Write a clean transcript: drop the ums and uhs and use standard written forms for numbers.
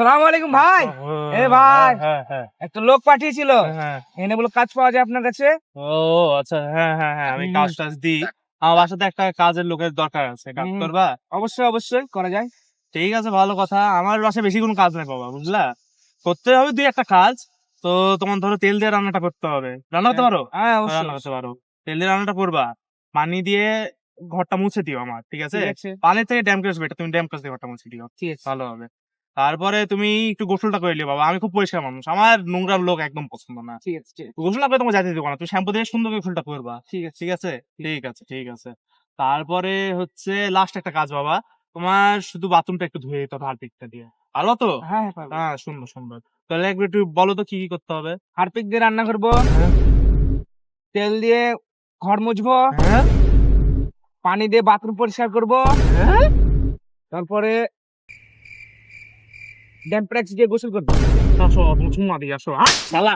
সালাম আলাইকুম ভাই। এ ভাই, হ্যাঁ হ্যাঁ একটা লোক পাঠিয়েছিল, হ্যাঁ। এনে বলে কাজ পাওয়া যায় আপনার কাছে। ও আচ্ছা, হ্যাঁ হ্যাঁ হ্যাঁ, আমি হুম। কাজ টাজ দিই। আমার বাসাতে একটা কাজের লোকের দরকার আছে, কাজ হুম, করবা? অবশ্যই অবশ্যই করা যায়। ঠিক আছে, ভালো কথা। আমার বাসায় বেশি কোনো কাজ নাই বাবা, বুঝলা। করতে হবে দুই একটা কাজ। তো তোমার ধরো তেল দিয়ে রান্নাটা করতে হবে, রান্না করতে পারো? হ্যাঁ অবশ্যই রান্না করতে অবশ্যই। পারো। তেল দিয়ে রান্নাটা করবা, পানি দিয়ে ঘরটা মুছে দিও আমার, ঠিক আছে? ঠিক আছে পানি থেকে ড্যাম ক্লাস বেটা, তুমি ড্যাম ক্লাস দিয়ে ঘরটা মুছে দিও, ঠিক আছে ভালো হবে। তারপরে তুমি একটু গোসলটা করে নিও বাবা, আমি খুব পরিষ্কার মানুষ, আমার নোংরা লোক একদম পছন্দ না। ঠিক আছে ঠিক আছে গোসল না করে তোমাকে যাইতে দিব না, তুমি শ্যাম্পু দিয়ে সুন্দর করে গোসলটা করবা। ঠিক আছে ঠিক আছে, ঠিক আছে, ঠিক আছে। তারপরে হচ্ছে লাস্ট একটা কাজ বাবা, তোমার শুধু বাথরুমটা একটু ধুয়ে দিতে হবে হারপিকটা দিয়ে, ভালো তো? হ্যাঁ হ্যাঁ পারবো। হ্যাঁ, সুন্দর সুন্দর। তাহলে একবার একটু বলো তো কি কি করতে হবে। হারপিক দিয়ে রান্না করব, তেল দিয়ে ঘর মুছবো, হ্যাঁ পানি দিয়ে বাথরুম পরিষ্কার করব, হ্যাঁ। তারপরে ড্যাম্প্রেক্স দিয়ে গোসল করবো। আসো, তুমি চুম্মা দিয়ে আসো, শালা।